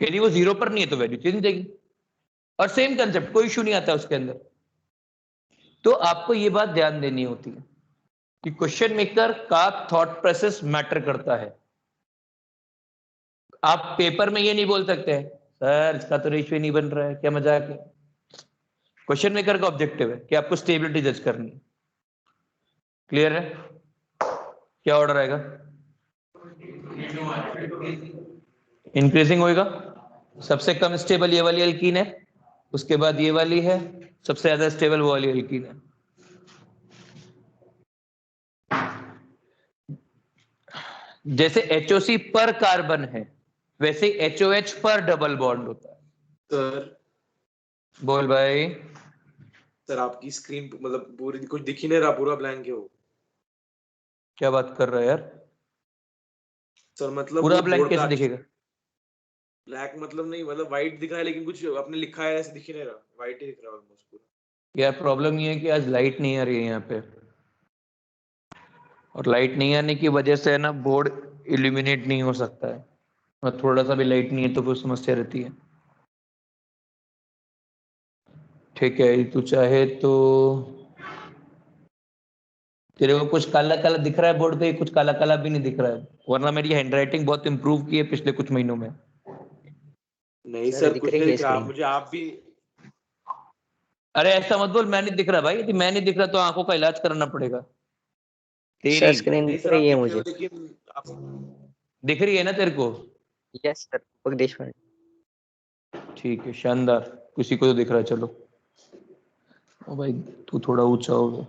यदि वो 0 पर नहीं है तो वैल्यू चेंज हो जाएगी, और सेम कंसेप्ट, कोई इशू नहीं आता उसके अंदर। तो आपको ये बात ध्यान देनी होती है कि क्वेश्चन मेकर का थॉट प्रोसेस मैटर करता है। आप पेपर में ये नहीं बोल सकते हैं सर इसका तो रेशियो नहीं बन रहा है, क्या मजाक है। क्वेश्चन मेकर का ऑब्जेक्टिव है कि आपको स्टेबिलिटी जज करनी है। क्लियर है? क्या ऑर्डर आएगा? इंक्रीजिंग होएगा, सबसे कम स्टेबल ये वाली एल्कीन है, उसके बाद ये वाली है, सबसे ज्यादा स्टेबल वो वाली एल्कीन है। जैसे HOC पर कार्बन है वैसे HOH पर डबल बॉन्ड होता है। सर बोल भाई। सर आपकी स्क्रीन मतलब पूरी कुछ दिख ही नहीं रहा, पूरा ब्लैंक है वो। क्या बात कर रहा है यार? सर मतलब पूरा वो ब्लैंक बोर्ड कैसे का दिखेगा? ब्लैक मतलब नहीं, मतलब व्हाइट दिख रहा है लेकिन कुछ आपने लिखा है ऐसे दिख ही नहीं रहा, व्हाइट ही दिख रहा है ऑलमोस्ट पूरा। यार प्रॉब्लम ये है कि आज लाइट नहीं आ रही है यहाँ पे, और लाइट नहीं आने की वजह से है ना बोर्ड इल्यूमिनेट नहीं हो सकता है, और थोड़ा सा भी लाइट नहीं है तो फिर समस्या रहती है। ठीक है, तू चाहे तो तेरे को कुछ काला काला दिख रहा है बोर्ड पे, कुछ काला काला भी नहीं दिख रहा है, वरना मेरी हैंडराइटिंग बहुत इंप्रूव की है पिछले कुछ महीनों में। नहीं सर कुछ नहीं दिख रहा, मुझे आप भी। अरे ऐसा मत बोल, मैं नहीं दिख रहा भाई, यदि मैं नहीं दिख रहा तो आंखों का इलाज कराना पड़ेगा। तेरी स्क्रीन नहीं दिख सर रही आप है दिख रहे मुझे। हो लेकिन आप दिख रही है ना तेरे को? यस सर, उपदेश ठीक है, शानदार, किसी को तो दिख रहा है। चलो ओ भाई तू थोड़ा ऊंचा होगा।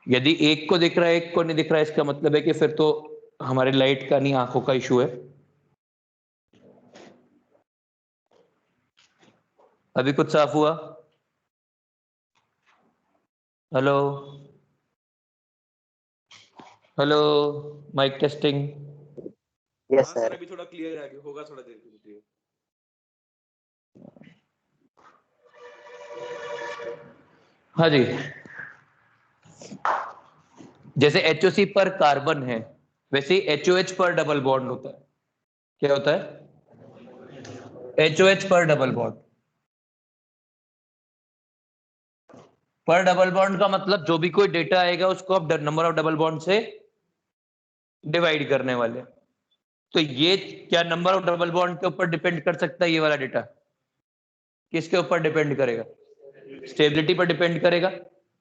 यदि एक को दिख रहा है एक को नहीं दिख रहा है, इसका मतलब है कि फिर तो हमारे लाइट का नहीं आंखों का इशू है। अभी कुछ साफ हुआ? Hello hello, mike testing. Yes हाँ सर सर। अभी थोड़ा क्लियर है, होगा थोड़ा देर के लिए। हाँ जी, जैसे HOC पर कार्बन है वैसे ही HOH पर डबल बॉन्ड होता है। क्या होता है? HOH पर डबल बॉन्ड। पर डबल बॉन्ड का मतलब जो भी कोई डेटा आएगा उसको आप नंबर ऑफ डबल बॉन्ड से डिवाइड करने वाले। तो ये क्या नंबर ऑफ डबल बॉन्ड के ऊपर डिपेंड कर सकता है? ये वाला डेटा किसके ऊपर डिपेंड करेगा? स्टेबिलिटी पर डिपेंड करेगा।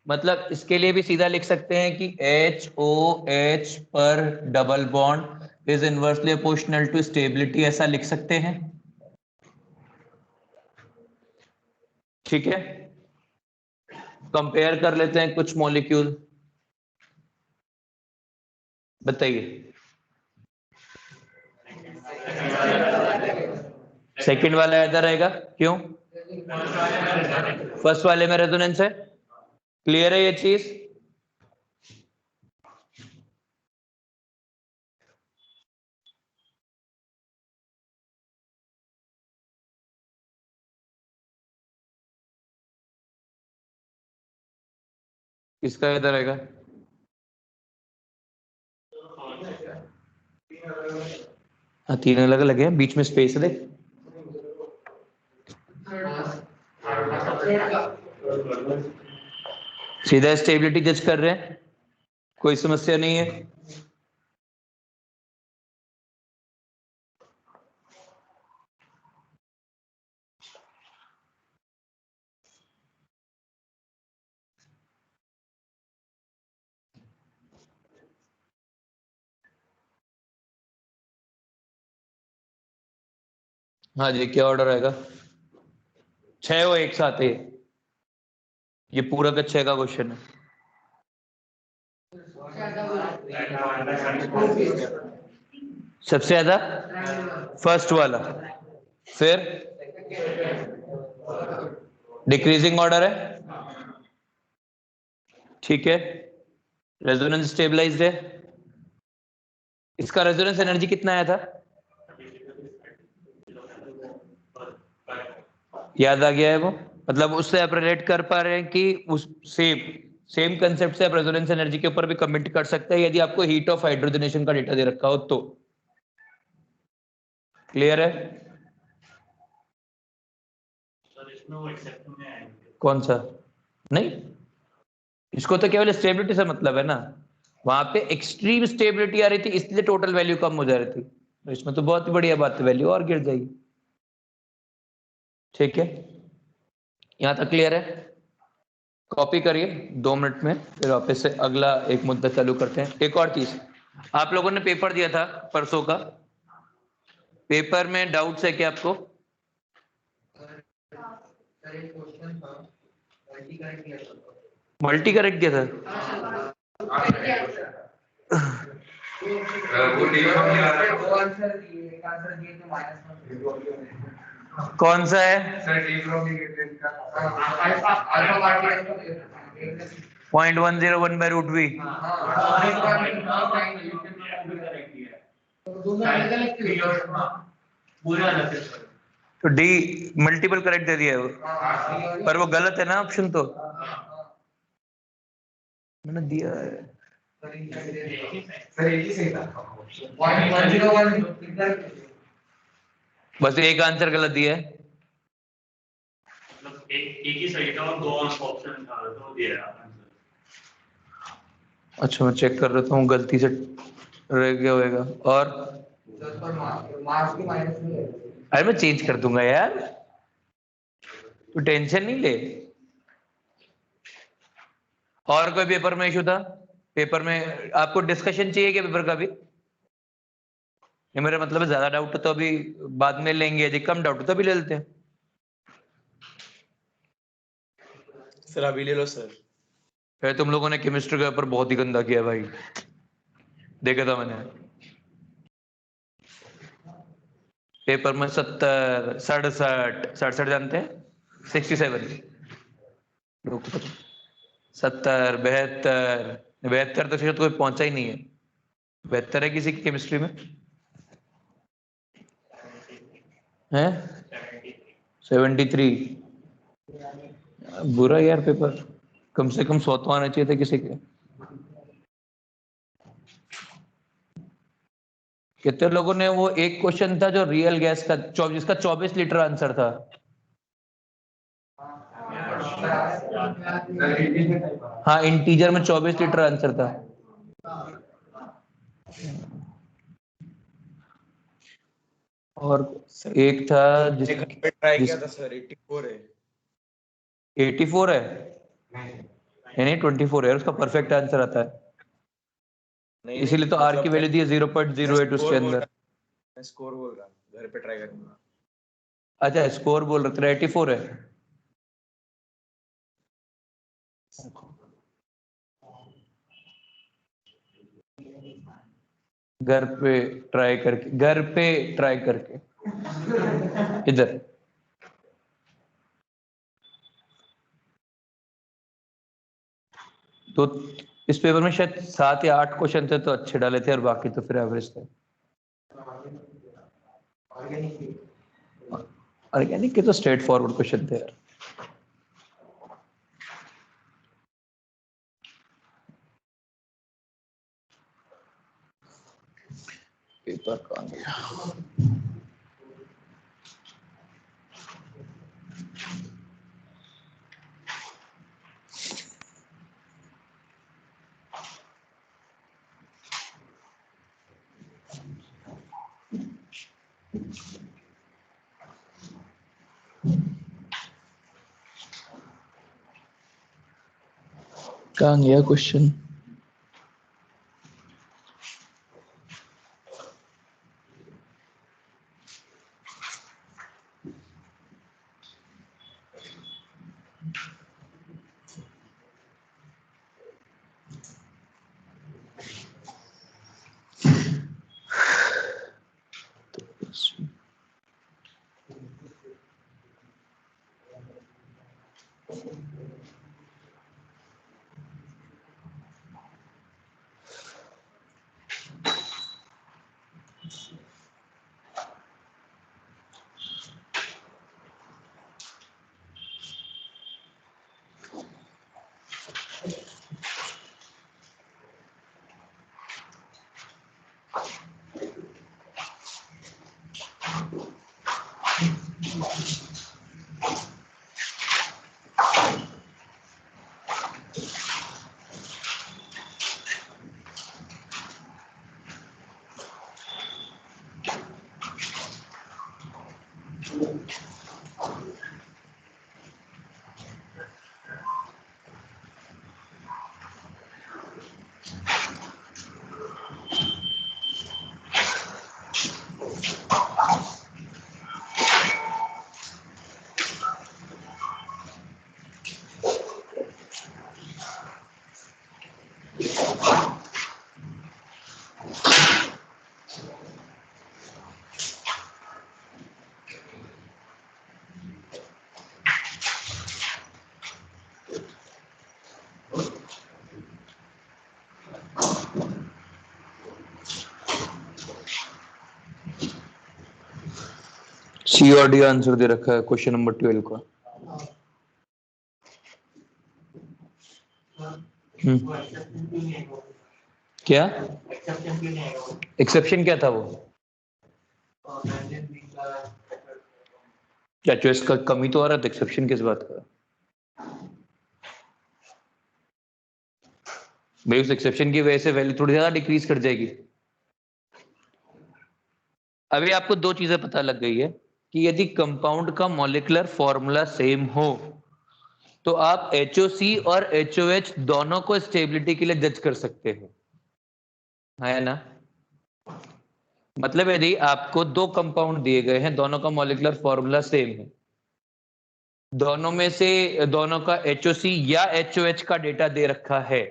मतलब इसके लिए भी सीधा लिख सकते हैं कि HOH पर double bond is inversely proportional to stability, ऐसा लिख सकते हैं। ठीक है, कंपेयर कर लेते हैं कुछ मॉलिक्यूल। बताइए, सेकंड वाला इधर रहेगा, क्यों? फर्स्ट वाले में रेजोनेंस है। क्लियर है ये चीज? किसका इधर रहेगा? हाँ तीन अलग अलग है, बीच में स्पेस है। सीधा स्टेबिलिटी जज कर रहे हैं, कोई समस्या नहीं है। हाँ जी, क्या ऑर्डर आएगा? 6 वो एक साथ है, ये पूरा का 6 का क्वेश्चन है। सबसे ज्यादा फर्स्ट वाला, फिर डिक्रीजिंग ऑर्डर है। ठीक है, रेजोनेंस स्टेबलाइज्ड है। इसका रेजोनेंस एनर्जी कितना आया था? याद आ गया है वो? मतलब उससे आप रिलेट कर पा रहे हैं कि उस सेम सेम कंसेप्ट से आप रेजोनेंस एनर्जी के ऊपर भी कमेंट कर सकते हैं यदि आपको हीट ऑफ हाइड्रोजनेशन का डेटा दे रखा हो तो। क्लियर है? कौन सा? नहीं, इसको तो केवल स्टेबिलिटी से मतलब है ना, वहां पे एक्सट्रीम स्टेबिलिटी आ रही थी इसलिए टोटल वैल्यू कम हो जा रही थी, तो इसमें तो बहुत ही बढ़िया बात है, वैल्यू और गिर जाएगी। ठीक है, यहां तक क्लियर है? कॉपी करिए 2 मिनट में, फिर वापस से अगला एक मुद्दा चालू करते हैं। एक और चीज, आप लोगों ने पेपर दिया था परसों का, पेपर में डाउट्स है क्या आपको? मल्टी करेक्ट किया था? कौन सा है? 0.101/√v। तो डी मल्टीपल करेक्ट दे दिया है वो, पर वो गलत है ना ऑप्शन, तो मैंने दिया है। बस एक आंसर गलत दिया है। एक ही सही था और 2 ऑप्शन था तो दिया आंसर। अच्छा, मैं चेक कर रहा हूँ गलती से रह गया होगा। और अरे मैं चेंज कर दूंगा यार, तू टेंशन नहीं ले। और कोई पेपर में इशू था? पेपर में आपको डिस्कशन चाहिए क्या पेपर का भी? ये मेरा मतलब है ज्यादा डाउट है तो अभी बाद में लेंगे, यदि कम डाउट है तो अभी ले लेते हैं। सर अभी ले लो सर। फिर तुम लोगों ने केमिस्ट्री के पेपर बहुत ही गंदा किया भाई, देखा था मैंने। पेपर में 70, 67, 67 जानते हैं? 67, 70, 72, 72 तक शायद कोई पहुंचा ही नहीं है। 72 है किसी की केमिस्ट्री में? है 73। बुरा यार पेपर, कम से कम 100 तो आना चाहिए था किसी के। कितने लोगों ने, वो एक क्वेश्चन था जो रियल गैस का, जिसका 24 लीटर आंसर था। हाँ, इंटीजर में 24 लीटर आंसर था। और एक था ट्राई किया था सर, 84 है। 84 है? नहीं 24 है, उसका परफेक्ट आंसर आता है, नहीं इसीलिए तो आर की वैल्यू दी है 0.08 उसके अंदर। मैं स्कोर बोल रहा हूँ, घर पे ट्राई करूंगा। अच्छा, स्कोर बोल रहे थे, 84 है। घर पे ट्राई करके, घर पे ट्राई करके इधर। तो इस पेपर में शायद 7 या 8 क्वेश्चन थे तो अच्छे डाले थे, और बाकी तो फिर एवरेज थे। ऑर्गेनिक के तो स्ट्रेट फॉरवर्ड क्वेश्चन थे यार। पेपर कौन गया? कहाँ गया क्वेश्चन? सी और डी आंसर दे रखा है क्वेश्चन नंबर 12 का। क्या एक्सेप्शन क्या था वो? क्या चॉइस का कमी तो आ रहा था, एक्सेप्शन किस बात का? भाई उस एक्सेप्शन की वजह से वैल्यू थोड़ी ज्यादा डिक्रीज कर जाएगी। अभी आपको दो चीजें पता लग गई है कि यदि कंपाउंड का मॉलिक्यूलर फॉर्मूला सेम हो तो आप HOC और HOH दोनों को स्टेबिलिटी के लिए जज कर सकते हो, है ना? मतलब यदि आपको दो कंपाउंड दिए गए हैं, दोनों का मॉलिक्यूलर फॉर्मूला सेम है, दोनों में से दोनों का HOC या HOH का डेटा दे रखा है,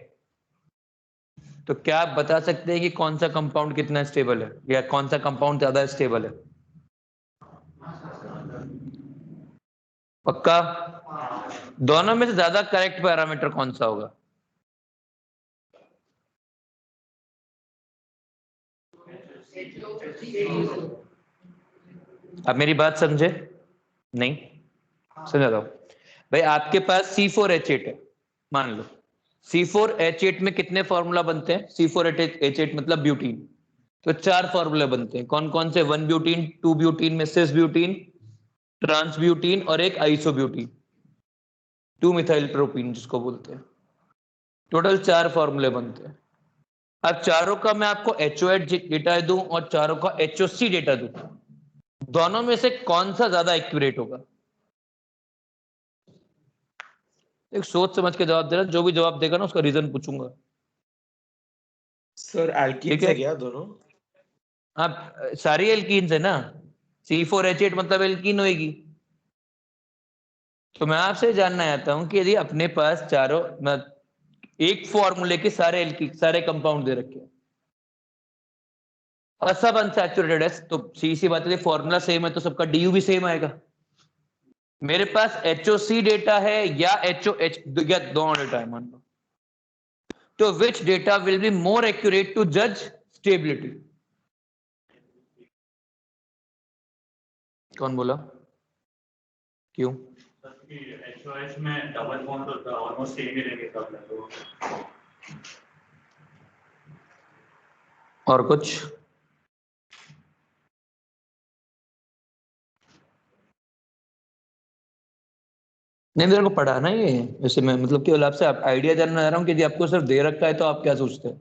तो क्या आप बता सकते हैं कि कौन सा कंपाउंड कितना स्टेबल है या कौन सा कंपाउंड ज्यादा स्टेबल है? पक्का? दोनों में से ज्यादा करेक्ट पैरामीटर कौन सा होगा? आप मेरी बात समझे? नहीं समझा दो भाई। आपके पास C4H8 है, मान लो C4H8 में कितने फॉर्मूला बनते हैं? C4H8 मतलब ब्यूटीन, तो 4 फॉर्मूले बनते हैं। कौन कौन से? 1 ब्यूटीन, 2 ब्यूटीन में सिस ब्यूटीन, ट्रांस ब्यूटीन और एक आइसोब्यूटीन, 2 मिथाइल प्रोपीन जिसको बोलते हैं। टोटल 4 फॉर्मूले बनते हैं। अब चारों का मैं आपको HOH डेटा दूं और चारों का HOC डेटा दूं, दोनों में से कौन सा ज्यादा एक्यूरेट होगा? एक सोच समझ के जवाब देना, जो भी जवाब देगा ना उसका रीजन पूछूंगा। सर एल्कीन्स है क्या दोनों? आप सारी एल्कीन्स है ना, C4H8 मतलब एल्कीन होगी। तो मैं आपसे जानना चाहता हूं कि यदि अपने पास चारों एक फॉर्मूले के सारे कंपाउंड दे रखे हैं और सब अनसैचुरेटेड है, तो सी बात है फॉर्मूला सेम है तो सबका DU भी सेम आएगा। मेरे पास HOC डेटा है या HOH या दोनों डेटा है मान लो, तो which data will be more accurate to जज स्टेबिलिटी? कौन बोला? क्यों? HOH में डबल बॉन्ड होता है, ऑलमोस्ट सेम ही रहेंगे सब लगभग। और कुछ? नहीं मेरे को पढ़ाना ही है वैसे, मैं मतलब केवल आपसे आइडिया जानना चाह रहा हूँ कि यदि आपको सिर्फ दे रखा है तो आप क्या सोचते हैं,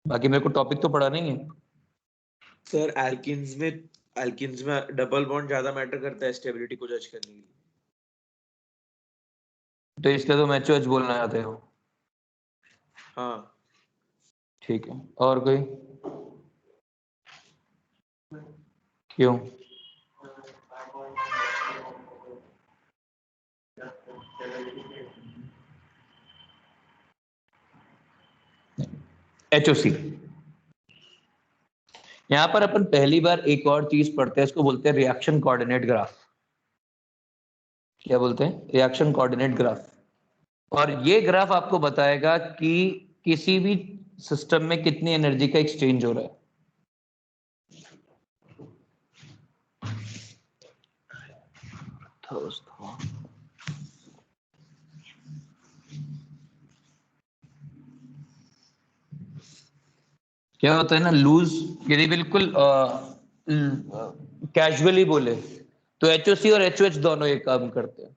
बाकी मेरे को टॉपिक तो पढ़ाना ही है। सर एल्कीन्स में डबल बॉन्ड ज्यादा मैटर करता है स्टेबिलिटी को जज करने के लिए। तो इसलिए तो मैं HOH बोलना चाहते हो? हाँ ठीक है, और कोई? क्यों? HOC। यहां पर अपन पहली बार एक और चीज पढ़ते हैं, इसको बोलते हैं रिएक्शन कोऑर्डिनेट ग्राफ। क्या बोलते हैं? Reaction coordinate graph. और ये ग्राफ आपको बताएगा कि किसी भी सिस्टम में कितनी एनर्जी का एक्सचेंज हो रहा है। क्या होता है ना, लूज यदि बिल्कुल कैजुअली बोले तो HOC और HOH दोनों ये काम करते हैं।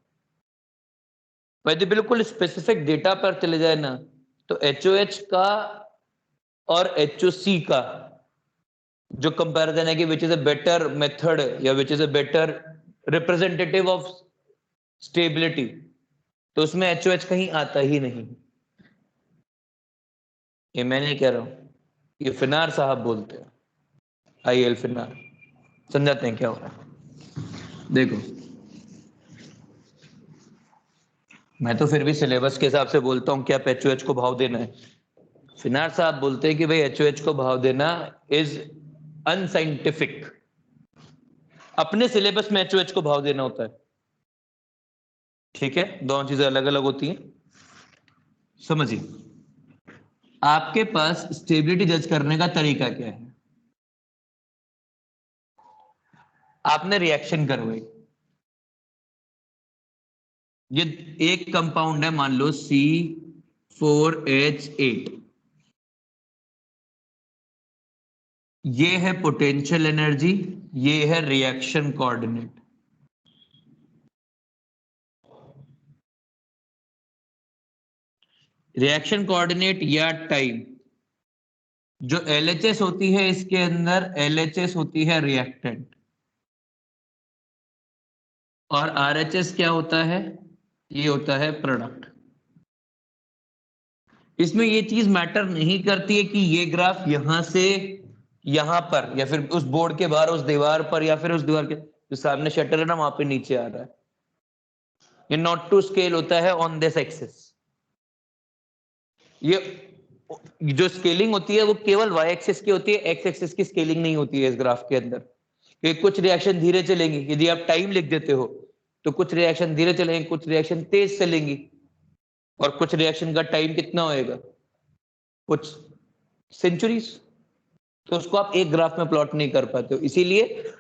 पर यदि बिल्कुल स्पेसिफिक डेटा पर चले जाए ना, तो HOH का और HOC का जो कंपैरिजन है कि which is a better method या which is a better representative of stability, तो उसमें HOH कहीं आता ही नहीं। ये मैं नहीं कह रहा हूं, ये फिनार साहब बोलते हैं, IL फिनार। समझाते हैं क्या हो रहा है। देखो, मैं तो फिर भी सिलेबस के हिसाब से बोलता हूं कि आप HOH को भाव देना है। फिनार साहब बोलते हैं कि भाई HOH को भाव देना इज अनसाइंटिफिक। अपने सिलेबस में HOH को भाव देना होता है, ठीक है, दोनों चीजें अलग अलग होती हैं। समझिए, आपके पास स्टेबिलिटी जज करने का तरीका क्या है? आपने रिएक्शन करवाई, ये एक कंपाउंड है, मान लो C4H8, ये है पोटेंशियल एनर्जी, ये है रिएक्शन कोऑर्डिनेट। रिएक्शन कोऑर्डिनेट या टाइम, जो LHS होती है इसके अंदर, LHS होती है रिएक्टेंट, और RHS क्या होता है? ये होता है प्रोडक्ट। इसमें ये चीज मैटर नहीं करती है कि ये ग्राफ यहां से यहां पर, या फिर उस बोर्ड के बाहर उस दीवार पर, या फिर उस दीवार के जो सामने शटर है ना वहां पे नीचे आ रहा है। ये नॉट टू स्केल होता है ऑन दिस एक्सिस। ये जो स्केलिंग होती है वो केवल Y एक्सिस की होती है, X एक्सिस की स्केलिंग नहीं होती है इस ग्राफ के अंदर। कि कुछ रिएक्शन धीरे चलेंगी, यदि आप टाइम लिख देते हो तो कुछ रिएक्शन धीरे चलेंगे, कुछ रिएक्शन तेज चलेंगी, और कुछ रिएक्शन का टाइम कितना होएगा? कुछ सेंचुरीज। तो उसको आप एक ग्राफ में प्लॉट नहीं कर पाते हो। इसीलिए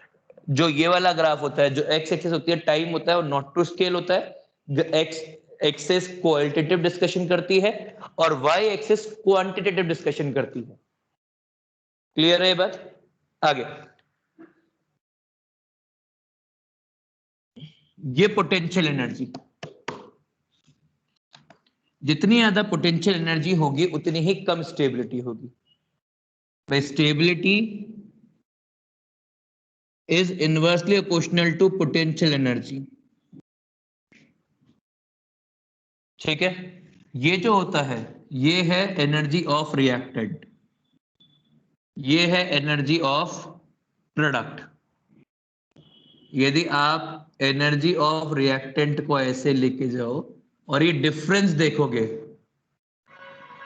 जो ये वाला ग्राफ होता है, जो X एक्सिस होती है टाइम होता है, वो नॉट टू स्केल होता है। X एक्सिस क्वालिटेटिव डिस्कशन करती है और Y एक्सिस क्वांटिटेटिव डिस्कशन करती है। क्लियर है ये बात? आगे, ये पोटेंशियल एनर्जी, जितनी ज्यादा पोटेंशियल एनर्जी होगी उतनी ही कम स्टेबिलिटी होगी। Stability is inversely proportional to potential energy, ठीक है। ये जो होता है ये है एनर्जी ऑफ रिएक्टेंट, ये है एनर्जी ऑफ प्रोडक्ट। यदि आप एनर्जी ऑफ रिएक्टेंट को ऐसे लेके जाओ और ये डिफरेंस देखोगे,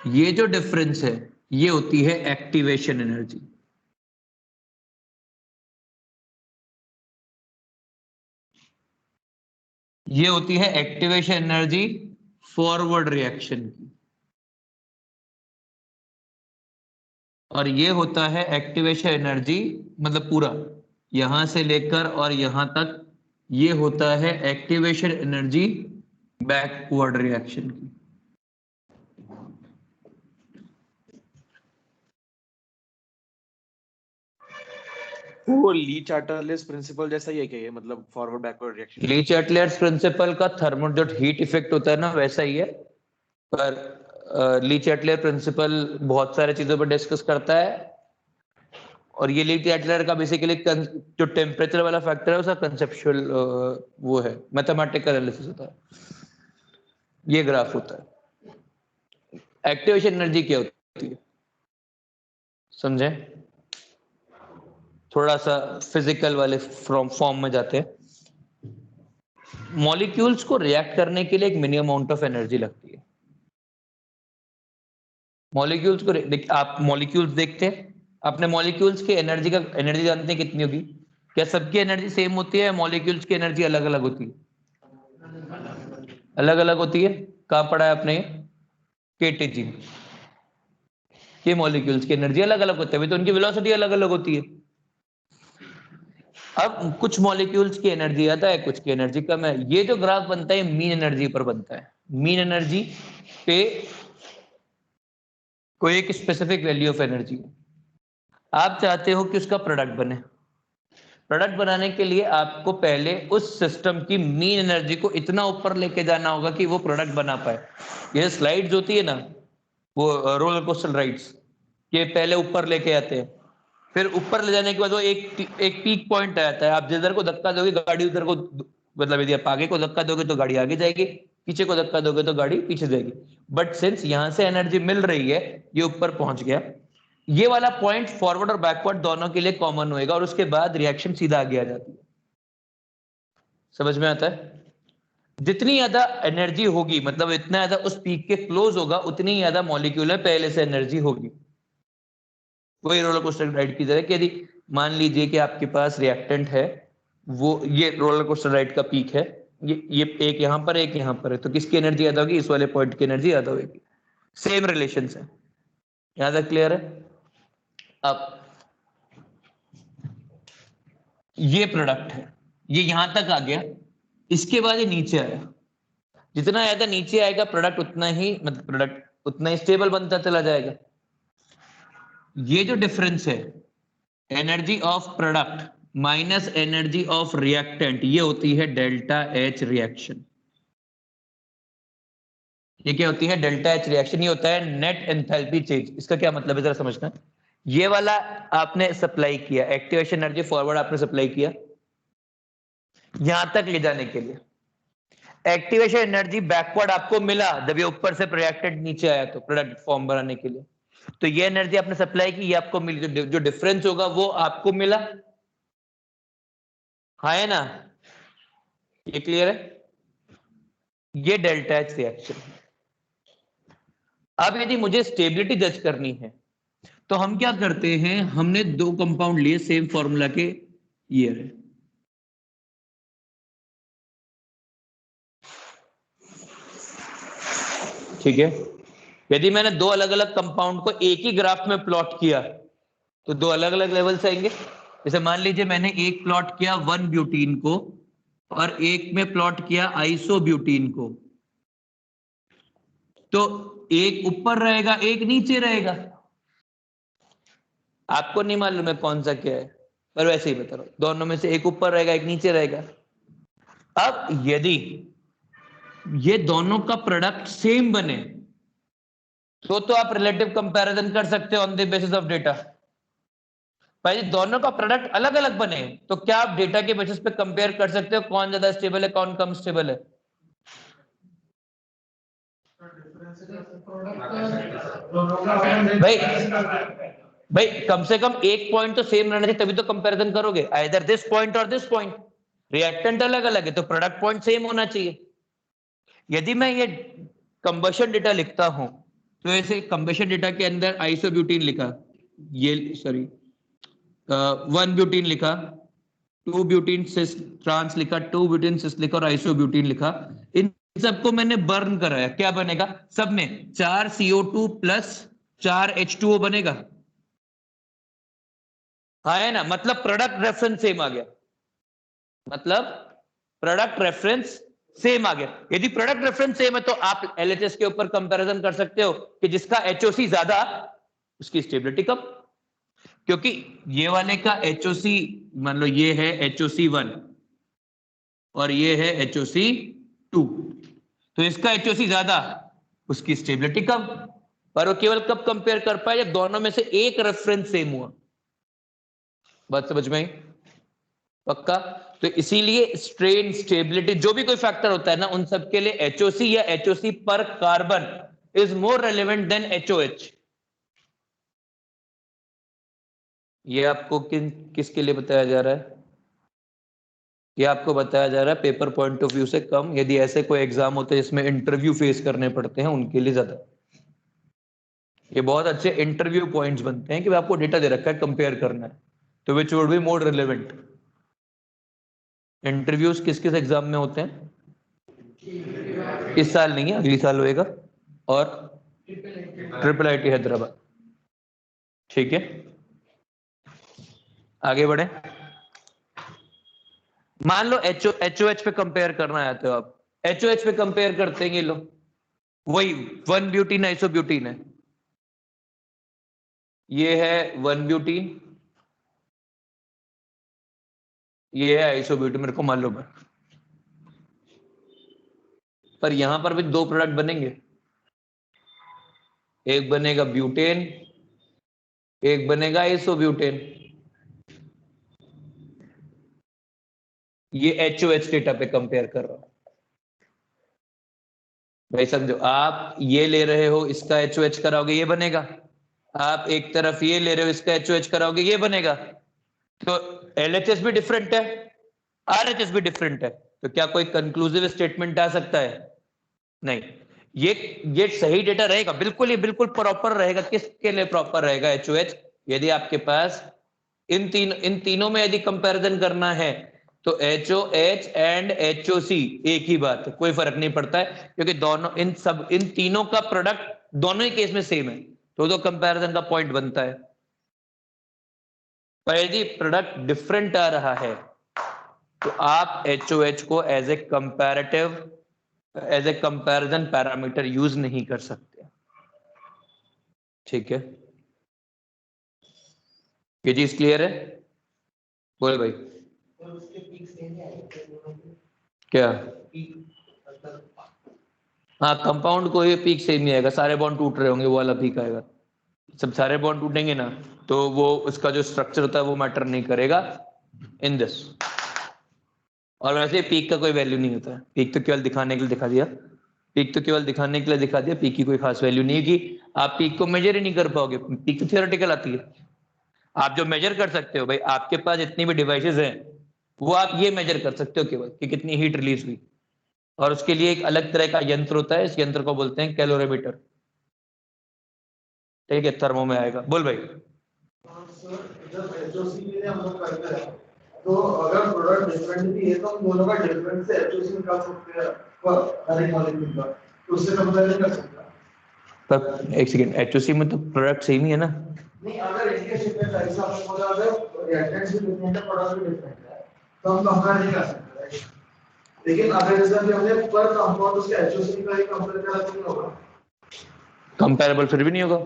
ये जो डिफरेंस है ये होती है एक्टिवेशन एनर्जी। ये होती है एक्टिवेशन एनर्जी फॉरवर्ड रिएक्शन की, और ये होता है एक्टिवेशन एनर्जी, मतलब पूरा यहां से लेकर और यहां तक, ये होता है एक्टिवेशन एनर्जी बैकवर्ड रिएक्शन की। वो ली चार्टरलेस प्रिंसिपल जैसा ही है क्या ये, मतलब फॉरवर्ड बैकवर्ड रिएक्शन? ली चार्टरलेस प्रिंसिपल का थर्मो जो हीट इफेक्ट होता है ना वैसा ही है, पर ली चार्टलर प्रिंसिपल बहुत सारे चीजों पर डिस्कस करता है, और ये ली चार्टलर का बेसिकली जो टेम्परेचर वाला फैक्टर है उसका कंसेप्चुअल वो है, मैथमेटिकल एनालिसिस होता है। ये ग्राफ होता है। एक्टिवेशन एनर्जी क्या होती है समझे? थोड़ा सा फिजिकल वाले फॉर्म में जाते हैं। मॉलिक्यूल्स को रिएक्ट करने के लिए एक मिनिमम अमाउंट ऑफ एनर्जी लगती है। मॉलिक्यूल्स को आप मॉलिक्यूल्स देखते हैं, अपने मॉलिक्यूल्स की एनर्जी जानते हैं कितनी होगी? क्या सबकी एनर्जी सेम होती है? मॉलिक्यूल्स की एनर्जी अलग अलग होती है? अलग अलग होती है। कहाँ पढ़ा है आपने? केटीजी। ये मॉलिक्यूल्स की एनर्जी अलग अलग होती है, तो उनकी वेलोसिटी अलग अलग होती है। अब कुछ मॉलिक्यूल्स की एनर्जी ज्यादा है, कुछ की एनर्जी कम है। ये जो ग्राफ बनता है मीन एनर्जी पर बनता है। मीन एनर्जी पे कोई एक स्पेसिफिक वैल्यू ऑफ एनर्जी आप चाहते हो कि उसका प्रोडक्ट बने, प्रोडक्ट बनाने के लिए आपको पहले उस सिस्टम की मीन एनर्जी को इतना ऊपर लेके जाना होगा कि वो प्रोडक्ट बना पाए। ये स्लाइड्स होती है ना, वो रोलर कोस्टर राइड्स, ये पहले ऊपर लेके आते हैं, फिर ऊपर ले जाने के बाद वो एक पीक पॉइंट आता है। आप जिधर को धक्का दोगे गाड़ी उधर को, मतलब यदि आप आगे को धक्का दोगे तो गाड़ी आगे जाएगी, पीछे को धक्का दोगे तो गाड़ी पीछे जाएगी। बट सिंस यहां से एनर्जी मिल रही है, ये ऊपर पहुंच गया, ये वाला पॉइंट फॉरवर्ड और बैकवर्ड दोनों के लिए कॉमन होएगा और उसके बाद रिएक्शन सीधा आगे आ जाती है। समझ में आता है? जितनी ज्यादा एनर्जी होगी, मतलब इतना ज्यादा उस पीक के क्लोज होगा, उतनी ज्यादा मॉलिक्यूलर पहले से एनर्जी होगी। वही रोलर कोस्टर राइड की तरह कि यदि मान लीजिए कि आपके पास रिएक्टेंट है, वो ये रोलर कोस्टर राइड का पीक है, ये एक यहां पर एक यहां पर है, तो किसकी एनर्जी ज्यादा होगी? इस वाले पॉइंट की एनर्जी ज्यादा होगी। सेम रिलेशन है। यहां तक क्लियर है? अब ये प्रोडक्ट है, ये यहां तक आ गया, इसके बाद ये नीचे आया। जितना ज्यादा नीचे आएगा प्रोडक्ट उतना ही, मतलब प्रोडक्ट उतना ही स्टेबल बनता चला जाएगा। ये जो डिफरेंस है energy of product minus energy of reactant, ये होती है डेल्टा एच रिएक्शन। ये क्या होती है? Delta H reaction. ये होता है नेट एंथैल्पी चेंज। इसका क्या मतलब है जरा समझना। ये वाला आपने सप्लाई किया, एक्टिवेशन एनर्जी फॉरवर्ड आपने सप्लाई किया यहां तक ले जाने के लिए, एक्टिवेशन एनर्जी बैकवर्ड आपको मिला जब ये ऊपर से रिएक्टेंट नीचे आया तो प्रोडक्ट फॉर्म बनाने के लिए, तो ये एनर्जी आपने सप्लाई की, ये आपको मिली, जो डिफरेंस होगा वो आपको मिला। हाँ है ना? ये क्लियर है? ये डेल्टा एच रिएक्शन है। अब यदि मुझे स्टेबिलिटी जज करनी है तो हम क्या करते हैं, हमने दो कंपाउंड लिए सेम फॉर्मूला के, ये है ठीक है। यदि मैंने दो अलग अलग कंपाउंड को एक ही ग्राफ में प्लॉट किया तो दो अलग अलग लेवल्स आएंगे। जैसे मान लीजिए मैंने एक प्लॉट किया 1 ब्यूटीन को और एक में प्लॉट किया आइसो ब्यूटीन को, तो एक ऊपर रहेगा एक नीचे रहेगा। आपको नहीं मालूम है कौन सा क्या है, पर वैसे ही बता रहा हूं, दोनों में से एक ऊपर रहेगा एक नीचे रहेगा। अब यदि ये दोनों का प्रोडक्ट सेम बने तो आप रिलेटिव कंपैरिजन कर सकते हो on the basis of data. भाई दोनों का प्रोडक्ट अलग अलग बने तो क्या आप डेटा के बेसिस पे कंपेयर कर सकते हो कौन ज्यादा स्टेबल है कौन कम स्टेबल है? भाई भाई कम से कम एक पॉइंट तो सेम रहना चाहिए, तभी तो कंपैरिजन करोगे। आइदर दिस पॉइंट और दिस पॉइंट, रिएक्टेंट अलग अलग है तो प्रोडक्ट पॉइंट सेम होना चाहिए। यदि मैं ये कंबशन डेटा लिखता हूं तो ऐसे कंबशन डेटा के अंदर आइसोब्यूटीन लिखा, ये सॉरी 1 ब्यूटीन लिखा, 2 ब्यूटीन सिस ट्रांस लिखा, 2 ब्यूटीन सिस लिखा और आइसोब्यूटीन लिखा, इन सबको मैंने बर्न कराया, क्या बनेगा? सब में 4 CO2 प्लस 4 H2O बनेगा। हाँ है ना? मतलब प्रोडक्ट रेफरेंस सेम आ गया, मतलब प्रोडक्ट रेफरेंस सेम आ गया। यदि प्रोडक्ट रेफरेंस सेम है तो आप LHS के ऊपर कंपैरिजन कर सकते हो कि जिसका HOC ज्यादा उसकी स्टेबिलिटी कम, क्योंकि ये वाले का HOC मान लो ये है HOC1 और ये है HOC2, तो इसका HOC ज्यादा उसकी स्टेबिलिटी कम। पर वो केवल कब कंपेयर कर पाए? जब दोनों में से एक रेफरेंस सेम हुआ। बात समझ में आई? पक्का? तो इसीलिए स्ट्रेन स्टेबिलिटी जो भी कोई फैक्टर होता है ना, उन सब के लिए HOC या HOC पर carbon is more relevant than HOH। ये आपको किसके लिए बताया जा रहा है? ये आपको बताया जा रहा है पेपर पॉइंट ऑफ व्यू से कम, यदि ऐसे कोई एग्जाम होते हैं जिसमें इंटरव्यू फेस करने पड़ते हैं उनके लिए ज्यादा। ये बहुत अच्छे इंटरव्यू पॉइंट्स बनते हैं कि आपको डेटा दे रखा है कंपेयर करना है, तो which would be more relevant. Interviews किस किस एग्जाम में होते हैं? इस साल नहीं है, अगली साल होएगा। और ट्रिपल IIT हैदराबाद। ठीक है, आगे बढ़े। मान लो HOH पे कंपेयर करना है तो आप HOH पे कंपेयर करते हैं, ये लो वही 1 ब्यूटीन आइसोब्यूटीन है, ये है 1 ब्यूटीन ये है आइसोब्यूटेन, मेरे को मालूम है, पर यहां पर भी दो प्रोडक्ट बनेंगे, एक बनेगा ब्यूटेन, एक बनेगा आइसोब्यूटेन। ये HOH डेटा पे कंपेयर कर रहा हूं भाई, समझो। आप ये ले रहे हो, इसका HOH कराओगे ये बनेगा, आप एक तरफ ये ले रहे हो, इसका HOH कराओगे ये बनेगा। तो LHS भी डिफरेंट है, RHS भी डिफरेंट है, तो क्या कोई कंक्लूसिव स्टेटमेंट आ सकता है? नहीं। ये सही डेटा रहेगा, बिल्कुल, ये बिल्कुल प्रॉपर रहेगा। किसके लिए प्रॉपर रहेगा HOH? यदि आपके पास इन तीनों में यदि कंपैरिजन करना है तो HOH एंड HOC एक ही बात है, कोई फर्क नहीं पड़ता है, क्योंकि दोनों इन तीनों का प्रोडक्ट दोनों ही केस में सेम है, तो कंपैरिजन का पॉइंट बनता है। पर यदि प्रोडक्ट डिफरेंट आ रहा है तो आप HOH को as a comparison parameter use नहीं कर सकते। ठीक है, ये चीज क्लियर है? बोल भाई। क्या? हाँ, कंपाउंड को ये पीक सेम ही आएगा, सारे बॉन्ड टूट रहे होंगे वो वाला पीक आएगा। सब सारे बॉन्ड टूटेंगे ना, तो वो उसका जो स्ट्रक्चर होता है वो मैटर नहीं करेगा इन दिस। और वैसे पीक का कोई वैल्यू नहीं होता है, पीक तो केवल दिखाने के लिए दिखा दिया, पीक तो केवल दिखाने के लिए दिखा दिया, पीक की कोई खास वैल्यू नहीं है कि आप पीक को मेजर ही नहीं कर पाओगे। पीक तो थियोरेटिकल आती है, आप जो मेजर कर सकते हो भाई, आपके पास जितनी भी डिवाइसेस हैं वो आप ये मेजर कर सकते हो केवल कि कितनी हीट रिलीज हुई, और उसके लिए एक अलग तरह का यंत्र होता है, इस यंत्र को बोलते हैं कैलोरीमीटर। ठीक है, थर्मो में आएगा। बोल भाई। जब HOC के लिए हम लोग करते हैं तो अगर प्रोडक्ट डिफरेंट भी है तो हम दोनों का डिफरेंस से HOC निकाल सकते हैं हर एक मॉलिक्यूल का, तो उससे कंपेयर नहीं कर सकता। पर एक सेकंड, HOC में तो प्रोडक्ट सेम ही है ना? नहीं, अगर इनके शिपमेंट ऐसा आपने बोला, अगर रिएक्टेंट्स भी डिफरेंट है, प्रोडक्ट भी डिफरेंट है, तो हम कंपेयर नहीं कर सकते, राइट? लेकिन अगर जैसे कि हमने पर कंपाउंड उसके HOC का ही कंपेयर करा तो नहीं होगा, कंपेरेबल फिर भी नहीं होगा।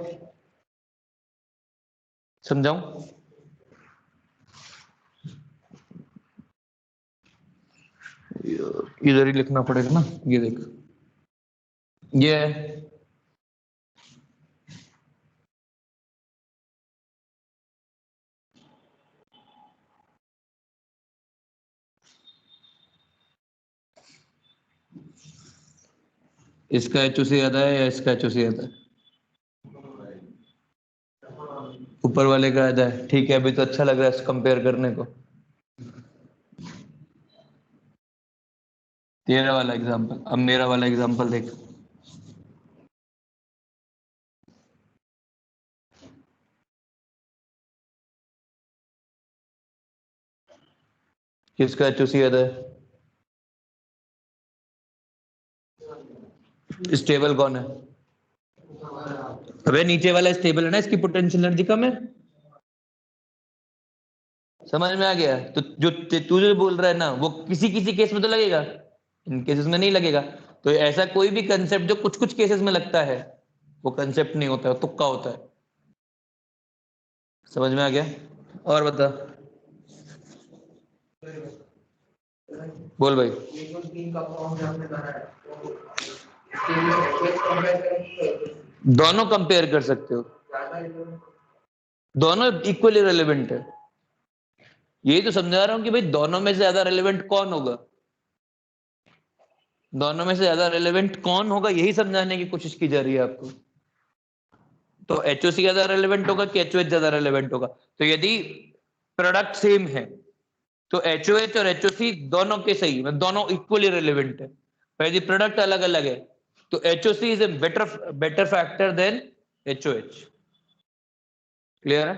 समझाऊं? इधर ही लिखना पड़ेगा ना, ये देख, ये है इसका HOC ज्यादा है या इसका HOC ज्यादा है? ऊपर वाले का ज्यादा है। ठीक है, अभी तो अच्छा लग रहा है कंपेयर करने को। तेरा वाला एग्जांपल, अब मेरा वाला एग्जांपल देख। किसका HOC ज्यादा है? स्टेबल कौन है? अबे नीचे वाला स्टेबल है ना, इसकी पोटेंशियल एनर्जी कम है। समझ में आ गया? तो जो तू जो बोल रहा है ना, वो किसी किसी केस में तो लगेगा, इन केसेस में नहीं लगेगा। तो ऐसा कोई भी कंसेप्ट जो कुछ कुछ केसेस में लगता है वो कंसेप्ट नहीं होता है, तुक्का होता है। समझ में आ गया? और बता। बोल भाई। ये जो तीन कंपाउंड हमने बनाया तो इसके लिए HOH कंपेयर करेंगे, दोनों कंपेयर कर सकते हो, ज्यादा relevant दोनों इक्वली रेलेवेंट है। यही तो समझा रहा हूं कि भाई दोनों में से ज्यादा रेलेवेंट कौन होगा, दोनों में से ज्यादा रेलेवेंट कौन होगा, यही समझाने की कोशिश की जा रही है आपको। तो HOC ज्यादा रेलेवेंट होगा कि HOH ज्यादा रेलेवेंट होगा? तो यदि प्रोडक्ट सेम है तो HOH और HOC दोनों के सही, मतलब दोनों इक्वली रेलेवेंट है। पर यदि प्रोडक्ट अलग अलग है तो HOC is a better factor than HOH। Clear है?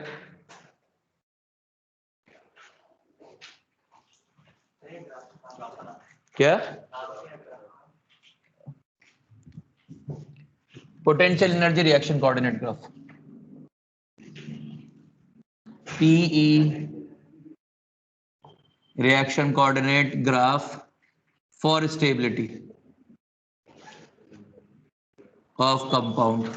क्या? Potential energy reaction coordinate graph, PE reaction coordinate graph for stability of compound.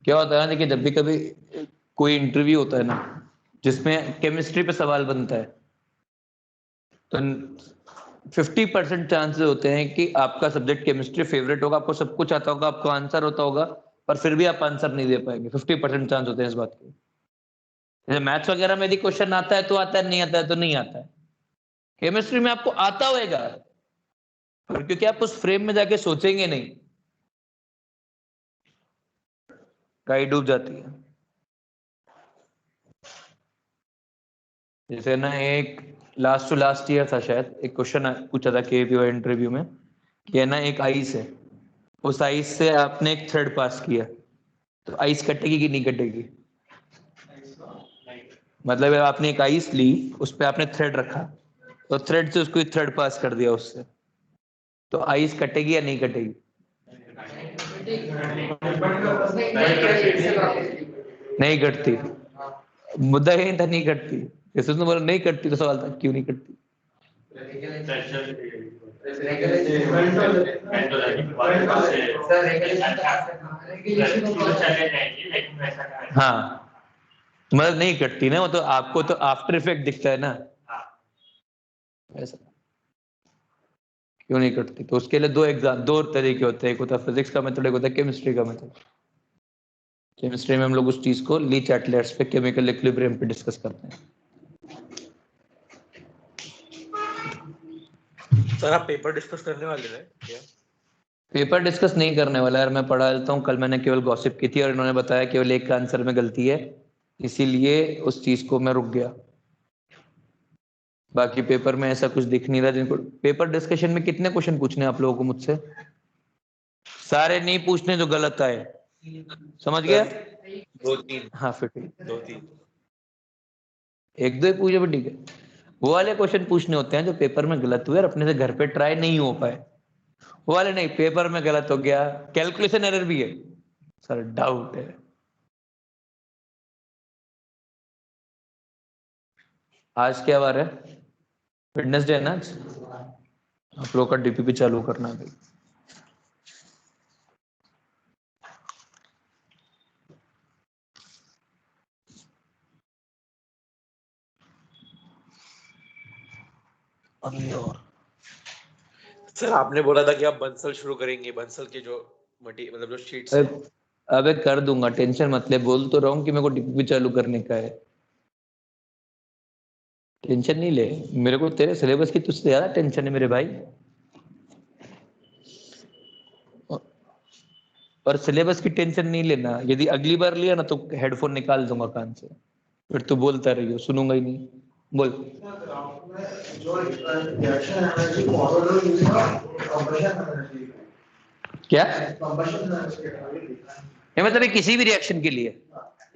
क्या होता है ना, देखिए जब भी कभी कोई इंटरव्यू होता है ना जिसमें केमिस्ट्री पे सवाल बनता है तो 50% चांसेस होते हैं कि आपका सब्जेक्ट केमिस्ट्री फेवरेट होगा, आपको सब कुछ आता होगा, आपको आंसर होता होगा, पर फिर भी आप आंसर नहीं दे पाएंगे। 50% चांस होते हैं इस बात के। जैसे मैथ्स वगैरह में यदि क्वेश्चन आता है तो आता है, नहीं आता है तो नहीं आता है। केमिस्ट्री में आपको आता होगा, पर क्योंकि आप उस फ्रेम में जाके सोचेंगे नहीं, गाइड डूब जाती है। जैसे ना एक लास्ट टू लास्ट ईयर था शायद, एक क्वेश्चन पूछा था केपीओ इंटरव्यू में कि है ना एक आइस है, उस आइस से आपने एक थ्रेड पास किया, तो आइस कटेगी कि नहीं कटेगी? मतलब आपने एक आइस ली, उस पर आपने थ्रेड रखा, तो थ्रेड से उसको थ्रेड पास कर दिया उससे, तो आइस कटेगी या नहीं कटेगी? नहीं कटती। मुद्दा यही था, नहीं कटती। जैसे उसने बोला नहीं कटती, तो सवाल था क्यों नहीं कटती? हाँ, मतलब नहीं कटती ना, वो तो आपको तो आफ्टर इफेक्ट दिखता है ना ऐसा। क्यों नहीं कटती? तो उसके लिए दो तरीके होते हैं, एक होता है फिजिक्स का मेथड, एक होता है केमिस्ट्री का मेथड। केमिस्ट्री में हम लोग उस चीज को ली चैटलेट्स पे केमिकल इक्विलिब्रियम पे डिस्कस करते हैं। सर आप पेपर डिस्कस करने वाले थे क्या? पेपर डिस्कस नहीं करने वाला यार, मैं पढ़ा लेता हूँ। कल मैंने केवल गॉसिप की थी और इन्होंने बताया केवल एक का आंसर में गलती है, इसीलिए उस चीज को मैं रुक गया। बाकी पेपर में ऐसा कुछ दिख नहीं रहा। जिनको पेपर डिस्कशन में कितने क्वेश्चन पूछने आप लोगों को मुझसे? सारे नहीं पूछने जो गलत आए, समझ गया? 2-3 हाँ फिर ठीक, 2-3 एक दो ही पूछे पर ठीक है। वो वाले क्वेश्चन पूछने होते हैं जो पेपर में गलत हुए और अपने से घर पे ट्राई नहीं हो पाए, वो वाले नहीं। पेपर में गलत हो गया, कैलकुलेशन एरर भी है सर, डाउट है। आज क्या बार है? वेडनेसडे है ना आज? आप लोग का डीपीपी चालू करना है भाई। अभी और सर आपने बोला था कि आप बंसल शुरू करेंगे, बंसल के जो मतलब जो शीट्स है। अबे कर दूंगा, टेंशन मत ले। बोल तो रहा हूँ कि मेरे को डीपीपी चालू करने का है, टेंशन नहीं ले। मेरे को तेरे सिलेबस की तुझसे ज्यादा टेंशन है मेरे भाई। और सिलेबस की टेंशन नहीं लेना, यदि अगली बार लिया ना तो हेडफोन निकाल दूंगा कान से, फिर तू बोलता रहियो, सुनूंगा ही नहीं। बोल। जो रिएक्शन एनर्जी फॉरवर्ड हो उसका कंप्रेशन एनर्जी क्या कंप्रेशन एनर्जी ये मतलब ये किसी भी रिएक्शन के लिए?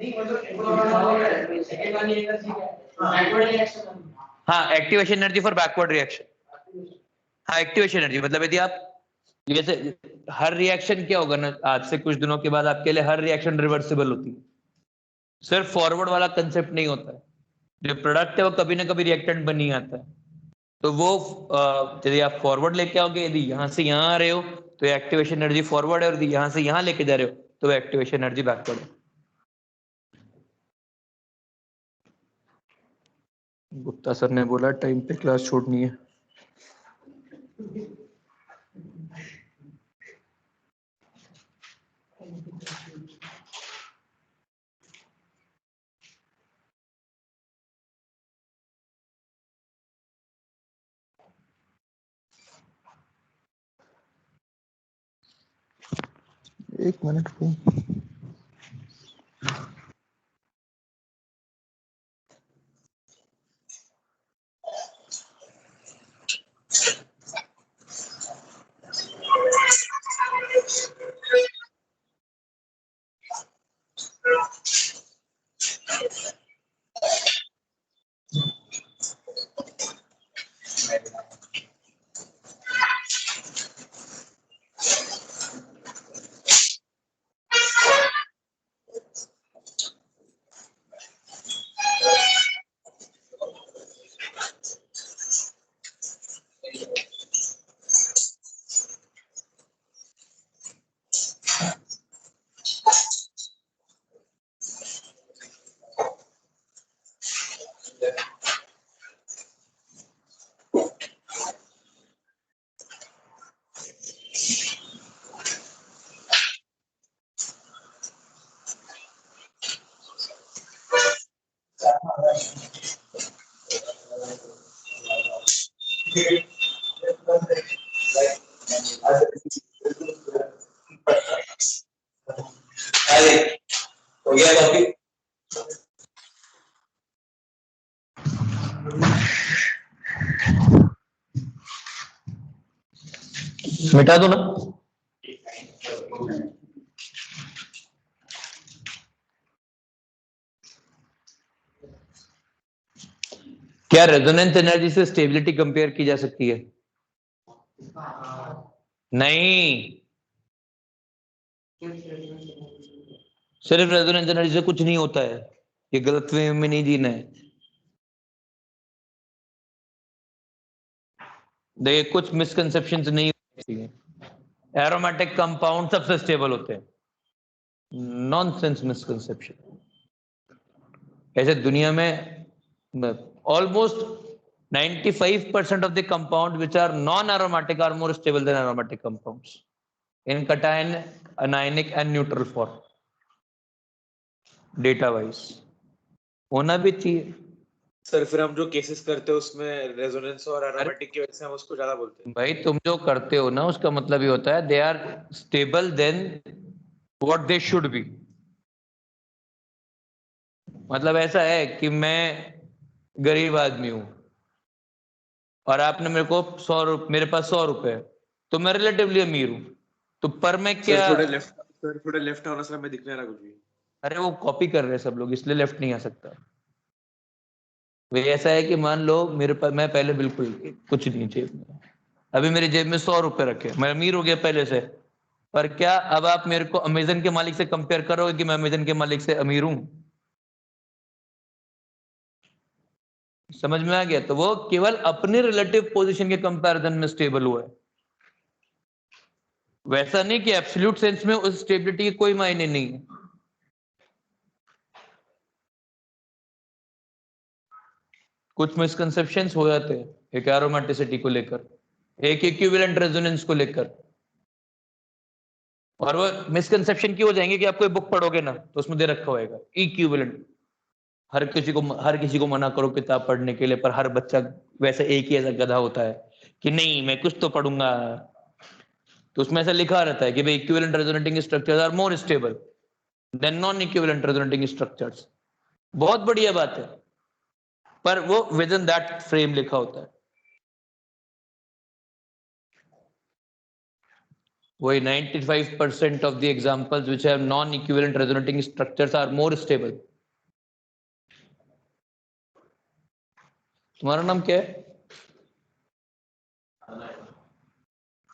नहीं मतलब सेकंड वाली एनर्जी क्या है? Backward reaction. हाँ, activation energy for backward reaction. हाँ, एक्टिवेशन एनर्जी मतलब यदि आप जैसे हर रिएक्शन क्या होगा ना, आज से कुछ दिनों के बाद आपके लिए हर रिएक्शन रिवर्सिबल होती है। सिर्फ फॉरवर्ड वाला कंसेप्ट नहीं होता है, जो प्रोडक्ट है वो कभी ना कभी रिएक्टेंट बन ही आता है। तो वो यदि आप फॉरवर्ड लेके आओगे, यदि यहाँ से यहाँ आ रहे हो तो एक्टिवेशन एनर्जी फॉरवर्ड है, और यदि यहाँ से यहाँ लेके जा रहे हो तो एक्टिवेशन एनर्जी बैकवर्ड है। गुप्ता सर ने बोला टाइम पे क्लास छोड़नी है। एक मिनट को हो गया टॉपिक? मिटा दो ना। क्या रेजोनेंस एनर्जी से स्टेबिलिटी कंपेयर की जा सकती है? नहीं, सिर्फ रेजोनेंस एनर्जी से कुछ नहीं होता है, ये गलत वे में नहीं जीना है। देखिए कुछ मिसकंसेप्शंस नहीं होती है। एरोमेटिक कंपाउंड सबसे स्टेबल होते हैं, नॉनसेंस मिसकंसेप्शन। ऐसे दुनिया में almost 95% of the compound which are non-aromatic are more stable than aromatic compounds in cation, anionic and neutral form. Data wise होना भी चाहिए। सर फिर हम जो केसेस करते हैं उसमें रेजोनेंस और एरोमेटिक की वजह से हम उसको ज्यादा बोलते हैं। भाई तुम जो करते हो ना उसका मतलब ये होता है they are stable than what they should be. मतलब ऐसा है कि मैं गरीब आदमी हूं और आपने मेरे को मेरे पास 100 रुपए, तो मैं रिलेटिवली अमीर हूं, तो पर मैं क्या सर थोड़े लेफ्ट होने से हमें दिख नहीं रहा कुछ भी। अरे वो कॉपी कर रहे हैं सब लोग इसलिए लेफ्ट नहीं आ सकता। वे ऐसा है कि मान लो मेरे पास, मैं पहले बिल्कुल कुछ नहीं जेब में, अभी मेरी जेब में 100 रुपए रखे, मैं अमीर हो गया पहले से, पर क्या अब आप मेरे को अमेजन के मालिक से कंपेयर करोगे कि मैं अमेजन के मालिक से अमीर हूं? समझ में आ गया? तो वो केवल अपने रिलेटिव पोजीशन के कंपैरिजन में स्टेबल हुआ है, वैसा नहीं कि एब्सोल्यूट सेंस में उस स्टेबिलिटी की कोई मायने नहीं है। कुछ मिसकंसेप्शंस हो जाते हैं एक एरोमेटिसिटी को लेकर, एक इक्विवेलेंट रेजोनेंस को लेकर, और वो मिसकंसेप्शन क्यों हो जाएंगे कि आप कोई बुक पढ़ोगे ना तो उसमें दे रखा होगा इक्विवेलेंट। हर किसी को मना करो किताब पढ़ने के लिए, पर हर बच्चा वैसे एक ही ऐसा गधा होता है कि नहीं मैं कुछ तो पढ़ूंगा, तो उसमें ऐसा लिखा रहता है कि भाई equivalent resonating structures are more stable than non equivalent resonating structures. बहुत बढ़िया बात है, पर वो विद इन दैट फ्रेम लिखा होता है। वही 95% of the examples which have non-equivalent resonating structures are more stable. तुम्हारा नाम क्या है?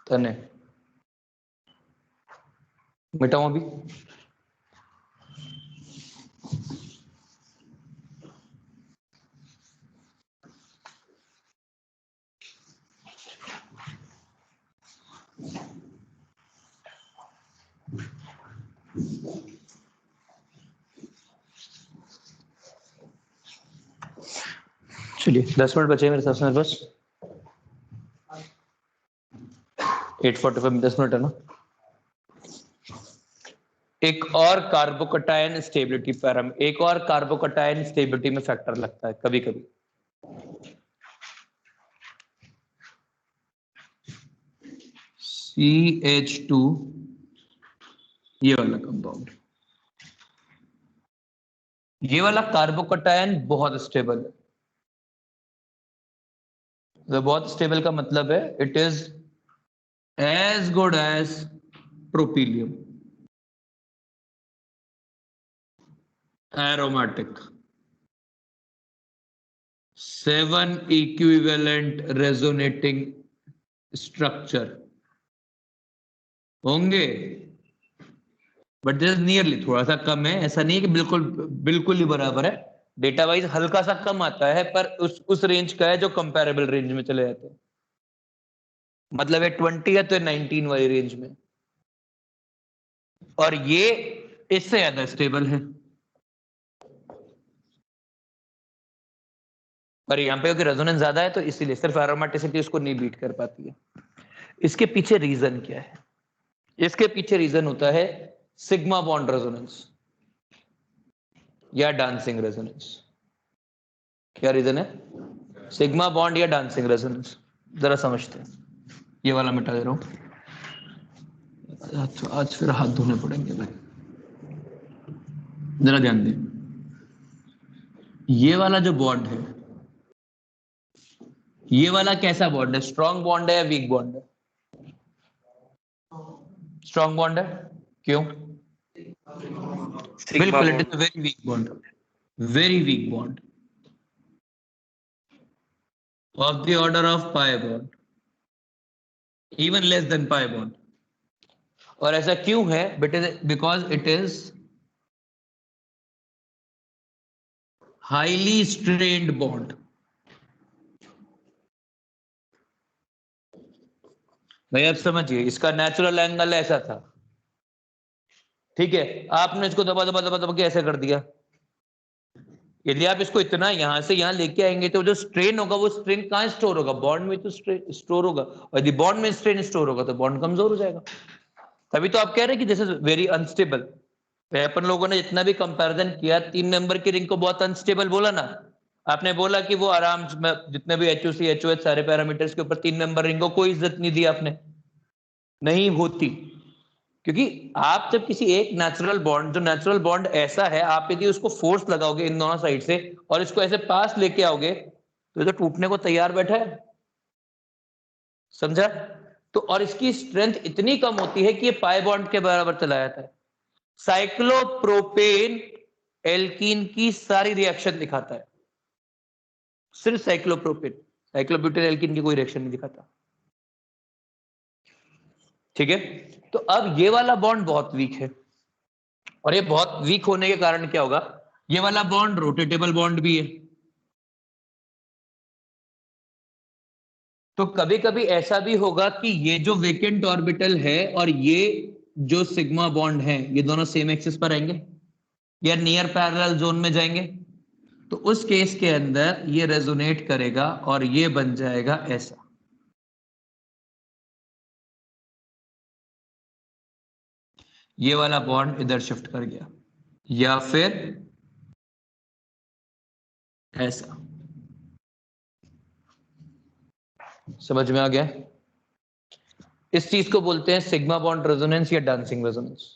तने। मिटाऊं अभी? चलिए 10 मिनट बचे मेरे साथ में बस। 8:45 में 10 मिनट है ना। एक और कार्बोकटायन स्टेबिलिटी पैरामीटर, एक और कार्बोकटायन स्टेबिलिटी में फैक्टर लगता है कभी कभी। CH2 ये वाला कंपाउंड, ये वाला कार्बोकटायन बहुत स्टेबल है। तो बहुत स्टेबल का मतलब है it is as good as tropylium, aromatic, 7 equivalent resonating structure होंगे, बट दिस नियरली, थोड़ा सा कम है, ऐसा नहीं है कि बिल्कुल ही बराबर है, डेटा वाइज हल्का सा कम आता है, पर उस रेंज का है जो कंपैरेबल रेंज में चले जाते हैं। मतलब है 20 है तो 19 वाली रेंज में, और ये इससे ज्यादा स्टेबल है। पर यहाँ पे क्योंकि रेजोनेंस ज्यादा है तो इसीलिए सिर्फ एरोमेटिसिटी उसको नहीं बीट कर पाती है। इसके पीछे रीजन क्या है? इसके पीछे रीजन होता है सिग्मा बॉन्ड रेजोनेंस या डांसिंग रेजोनेंस। क्या रीजन है? सिग्मा बॉन्ड या डांसिंग रेजोनेंस। जरा समझते हैं, ये वाला मिटा दे रहा हूं। अच्छा, आज फिर हाथ धोने पड़ेंगे भाई, जरा ध्यान दें। ये वाला जो बॉन्ड है, ये वाला कैसा बॉन्ड है? स्ट्रॉन्ग बॉन्ड है या वीक बॉन्ड है? स्ट्रॉन्ग बॉन्ड है। क्यों? बिल्कुल, it is very weak bond, very weak bond of the order of pi bond, even less than pi bond. और ऐसा क्यों है? Because it is highly strained bond. भाई आप समझिए, इसका नेचुरल एंगल ऐसा था, ठीक है, आपने इसको दबा दबा दबा दबा के ऐसे कर दिया। यदि आप इसको इतना यहां से यहां लेके आएंगे तो जो स्ट्रेन होगा वो स्ट्रेन कहां स्टोर होगा? बॉन्ड में तो स्टोर होगा, और यदि बॉन्ड में स्ट्रेन स्टोर होगा तो बॉन्ड कमजोर हो जाएगा। तभी तो आप कह रहे हैं कि दिस इज वेरी अनस्टेबल। अपन लोगों ने जितना भी कंपैरिजन किया, 3 नंबर की रिंग को बहुत अनस्टेबल बोला ना, आपने बोला कि वो आराम से जितने भी HOC HOH सारे पैरामीटर्स के ऊपर 3 नंबर रिंग को कोई इज्जत नहीं दी आपने, नहीं होती। क्योंकि आप जब किसी एक नेचुरल बॉन्ड, जो नेचुरल बॉन्ड ऐसा है, आप यदि उसको फोर्स लगाओगे इन दोनों साइड से और इसको ऐसे पास लेके आओगे तो ये तो टूटने को तैयार बैठा है, समझा? तो और इसकी स्ट्रेंथ इतनी कम होती है कि ये पाई बॉन्ड के बराबर चला जाता है। साइक्लोप्रोपेन एल्कीन की सारी रिएक्शन दिखाता है, सिर्फ साइक्लोप्रोपेन, साइक्लोब्यूटेन एल्कीन की कोई रिएक्शन नहीं दिखाता, ठीक है। तो अब ये वाला बॉन्ड बहुत वीक है, और ये बहुत वीक होने के कारण क्या होगा? ये वाला बॉन्ड रोटेटेबल बॉन्ड भी है, तो कभी कभी ऐसा भी होगा कि ये जो वेकेंट ऑर्बिटल है और ये जो सिग्मा बॉन्ड है, ये दोनों सेम एक्सिस पर आएंगे या नियर पैरेलल जोन में जाएंगे, तो उस केस के अंदर ये रेजोनेट करेगा और ये बन जाएगा ऐसा। ये वाला बॉन्ड इधर शिफ्ट कर गया, या फिर ऐसा। समझ में आ गया? इस चीज को बोलते हैं सिग्मा बॉन्ड रेजोनेंस या डांसिंग रेजोनेंस।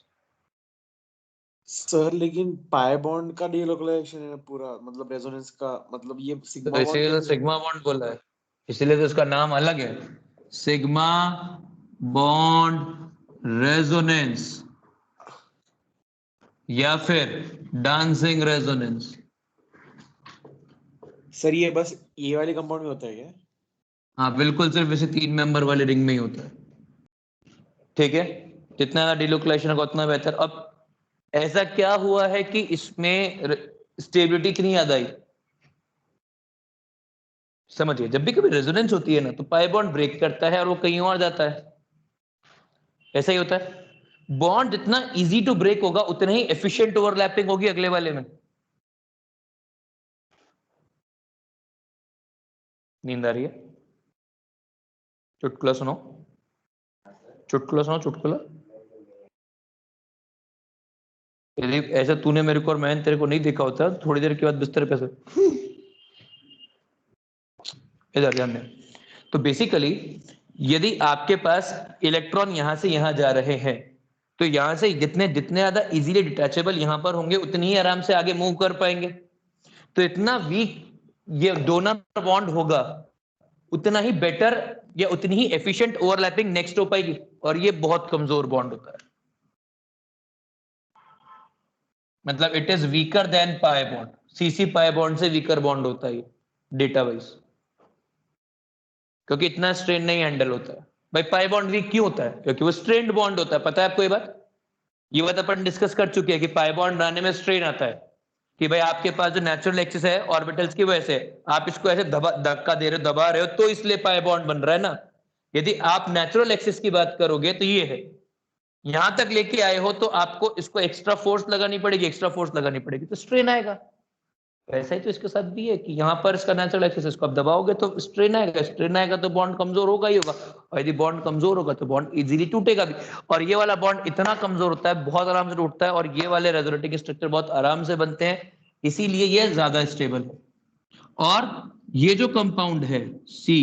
सर लेकिन पाई बॉन्ड का डीलोकलाइजेशन है पूरा, मतलब रेजोनेंस का, मतलब ये सिग्मा तो इसीलिए तो बॉन्ड सिग्मा बॉन्ड बोला है, इसीलिए तो इसका नाम अलग है, सिग्मा बॉन्ड रेजोनेंस या फिर डांसिंग रेजोनेंस। सर ये बस ये वाले कंपाउंड में होता है क्या? हाँ बिल्कुल, सिर्फ इसे 3 मेंबर वाले रिंग में ही होता है, ठीक है। जितना ज्यादा डिलोकलाइजेशन होगा उतना बेहतर। अब ऐसा क्या हुआ है कि इसमें स्टेबिलिटी इतनी ज्यादा आई? समझिए, जब भी कभी रेजोनेंस होती है ना, तो पाई बॉन्ड ब्रेक करता है और वो कहीं और जाता है, ऐसा ही होता है। बॉन्ड जितना इजी टू ब्रेक होगा उतना ही एफिशिएंट ओवरलैपिंग होगी अगले वाले में। नींद आ रही है? चुटकुला सुनो, चुटकुला सुनो, चुटकुला। यदि ऐसा तूने मेरे को और मैंने तेरे को नहीं देखा होता, थोड़ी देर के बाद बिस्तर पे से इधर ध्यान दें। तो बेसिकली यदि आपके पास इलेक्ट्रॉन यहां से यहां जा रहे हैं, तो यहां से जितने ज्यादा इजीली डिटैचेबल यहां पर होंगे उतनी ही आराम से आगे मूव कर पाएंगे। तो इतना वीक ये डोनर बॉन्ड होगा उतना ही बेटर या उतनी ही एफिशिएंट ओवरलैपिंग नेक्स्ट हो पाएगी, और ये बहुत कमजोर बॉन्ड होता है, मतलब it is weaker than pi bond. CC pi bond से वीकर बॉन्ड होता है डेटा वाइज, क्योंकि इतना स्ट्रेन नहीं हैंडल होता है। भाई पाई बॉन्ड वीक क्यों होता है? क्योंकि वो स्ट्रेन्ड बॉन्ड होता है। पता है आपको ये बात? ये बात अपन डिस्कस कर चुके हैं कि पाई बॉन्ड बनाने में स्ट्रेन आता है कि भाई आपके पास जो नेचुरल एक्सिस है ऑर्बिटल्स की वजह से आप इसको ऐसे धक्का दे रहे हो, दबा रहे हो, तो इसलिए पाई बॉन्ड बन रहा है ना। यदि आप नेचुरल एक्सिस की बात करोगे तो ये है, यहां तक लेके आए हो तो आपको इसको एक्स्ट्रा फोर्स लगानी पड़ेगी, एक्स्ट्रा फोर्स लगानी पड़ेगी तो स्ट्रेन आएगा। वैसा ही तो इसके साथ भी है कि यहाँ पर इसका नेचुरल एक्सिस, इसको आप दबाओगे तो स्ट्रेन आएगा, स्ट्रेन आएगा तो बॉन्ड कमजोर होगा ही होगा, और यदि बॉन्ड कमजोर होगा तो बॉन्ड इजीली टूटेगा भी। और ये वाला बॉन्ड इतना कमजोर होता है, बहुत आराम से टूटता है, और ये वाले रेजोनेटिंग स्ट्रक्चर बहुत आराम से बनते हैं, इसीलिए ये ज्यादा स्टेबल है। और ये जो कंपाउंड है C,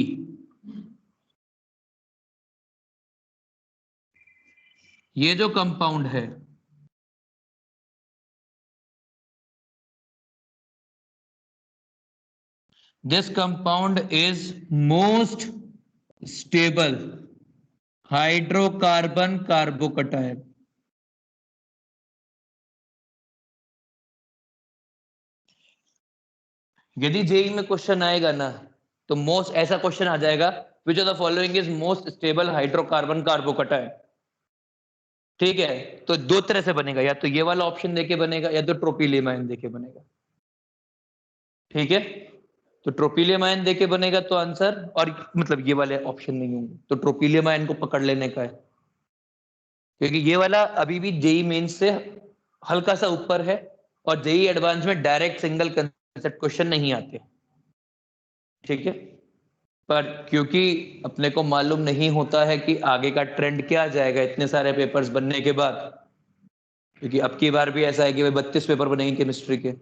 ये जो कंपाउंड है this compound is most stable hydrocarbon carbocation. यदि जेई में क्वेश्चन आएगा ना तो मोस्ट ऐसा क्वेश्चन आ जाएगा which of the following is most stable hydrocarbon carbocation. ठीक है, तो दो तरह से बनेगा, या तो ये वाला ऑप्शन देके बनेगा या तो ट्रोपिलियम आयन देके बनेगा। ठीक है, तो ट्रोपिलियम आयन देके बनेगा तो आंसर, और मतलब ये वाले ऑप्शन नहीं होंगे तो ट्रोपिलियम आयन को पकड़ लेने का है, क्योंकि ये वाला अभी भी जेई मेंस से हल्का सा ऊपर है और जेई एडवांस में डायरेक्ट सिंगल कंसेप्ट क्वेश्चन नहीं आते। ठीक है, पर क्योंकि अपने को मालूम नहीं होता है कि आगे का ट्रेंड क्या जाएगा इतने सारे पेपर्स बनने के बाद, क्योंकि अब की बार भी ऐसा है कि 32 पेपर बनेंगे केमिस्ट्री के,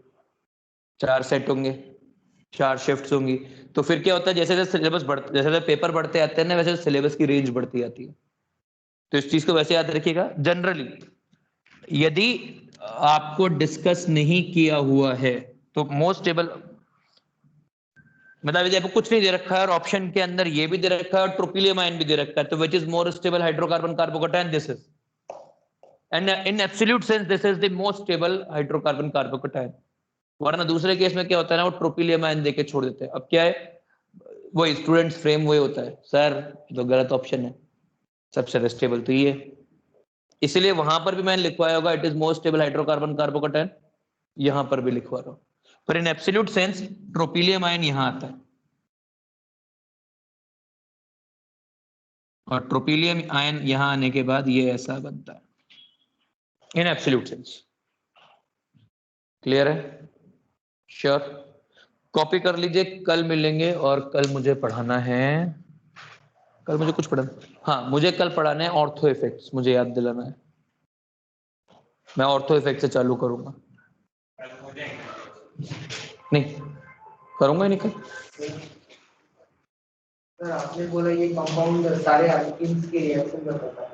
4 सेट होंगे, 4 शिफ्ट्स होंगी, तो फिर क्या होता है जैसे जैसे सिलेबस बढ़ते, जैसे जैसे पेपर बढ़ते आते हैं ना, वैसे सिलेबस की रेंज बढ़ती आती है। तो इस चीज को वैसे याद रखिएगा। जनरली यदि आपको डिस्कस नहीं किया हुआ है तो मोस्ट स्टेबल, मतलब यदि आपको कुछ नहीं दे रखा है और ऑप्शन के अंदर ये भी दे रखा है और ट्रोपिलियम आयन भी दे रखा है, तो which is more stable hydrocarbon carbocation, this is, and in absolute sense this is the most stable hydrocarbon carbocation. वरना दूसरे केस में क्या होता है ना, वो ट्रोपिलियम आयन देके छोड़ देते हैं। अब क्या है, वो स्टूडेंट्स फ्रेम वही होता है, सर तो गलत ऑप्शन है, सबसे स्टेबल तो ये, इसलिए वहां पर भी मैंने लिखवाया होगा it is most stable hydrocarbon carbocation, यहां पर भी लिखवा रहा हूं, पर इन एब्सोल्यूट सेंस ट्रोपिलियम आयन यहां आता है और ट्रोपिलियम आयन यहां आने के बाद ये ऐसा बनता है इन एब्सोल्यूट सेंस। क्लियर है? श्योर? कॉपी कर लीजिए, कल मिलेंगे। और कल मुझे पढ़ाना है, कल मुझे कुछ पढ़ाना, हाँ मुझे कल पढ़ाना है ऑर्थो इफेक्ट्स, मुझे याद दिलाना है, मैं ऑर्थो इफेक्ट से चालू करूंगा। नहीं करूंगा ही नहीं कल। सर आपने बोला ये कंपाउंड सारे एल्कीन्स के रिएक्शन बताता है,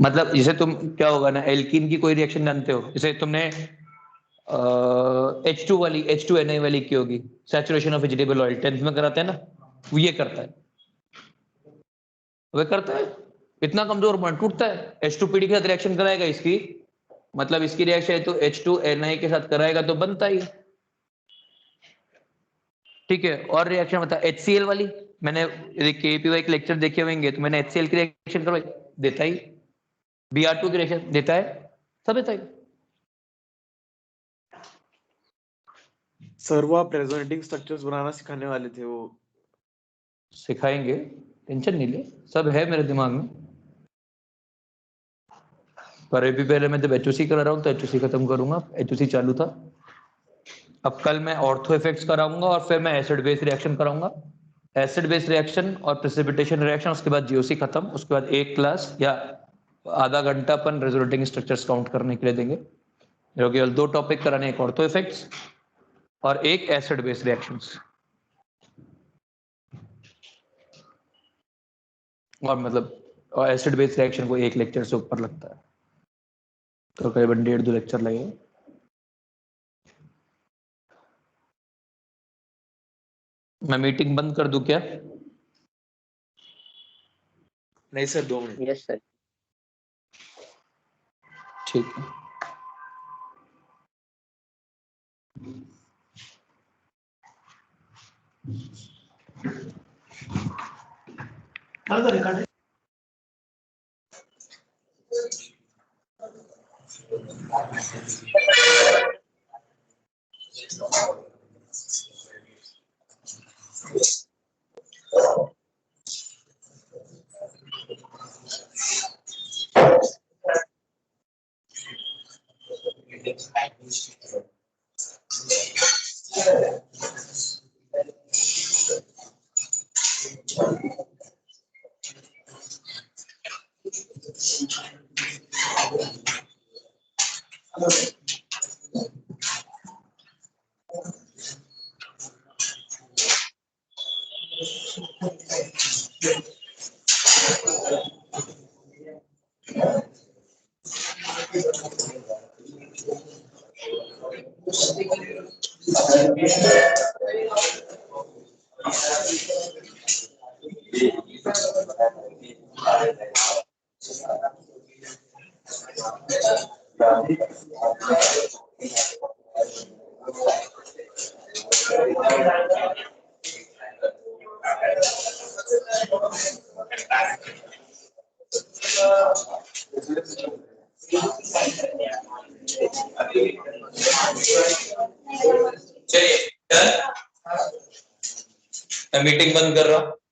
मतलब जैसे तुम क्या होगा ना, एल्कीन की कोई रिएक्शन जानते हो, जैसे तुमने H2 वाली H2Na वाली की होगी, saturation of vegetable oil 10th में कराते हैं ना, वो ये करता है, वह करता है, इतना कमजोर बॉन्ड टूटता है, H2PD के साथ रिएक्शन कराएगा इसकी, मतलब इसकी रिएक्शन तो H2Na के साथ कराएगा तो बनता ही। ठीक है, और रिएक्शन बता HCl वाली, मैंने KPY के लेक्चर देखे होंगे तो मैंने HCl की रिएक्शन करवाई, देता ही, Br2 की रिएक्शन देता है, सब देता है। सर वो आप रेजोनेटिंग स्ट्रक्चर्स बनाना सिखाने वाले थे, वो सिखाएंगे, टेंशन नहीं ले, सब है मेरे दिमाग में, पर अभी पहले मैं जब HOC करा रहा हूँ तो HOC खत्म करूंगा, HOC चालू था, अब कल मैं ऑर्थो इफेक्ट्स कराऊंगा और फिर मैं एसिड बेस रिएक्शन कराऊंगा, एसिड बेस रिएक्शन और प्रेसिपिटेशन रिएक्शन, उसके बाद GOC खत्म, उसके बाद एक क्लास या आधा घंटा अपन रेजोनेटिंग स्ट्रक्चर्स काउंट करने के लिए देंगे, जो केवल 2 टॉपिक कराने, एक ऑर्थो इफेक्ट्स और एक एसिड बेस रिएक्शंस। और मतलब और एसिड बेस रिएक्शन को एक लेक्चर से ऊपर लगता है, तो करीबन 1.5-2 लेक्चर लगेगा। मैं मीटिंग बंद कर दूं क्या? नहीं सर 2 मिनट। Yes sir. ठीक है। रिकॉर्ड चलिए डन। मैं मीटिंग बंद कर रहा हूँ।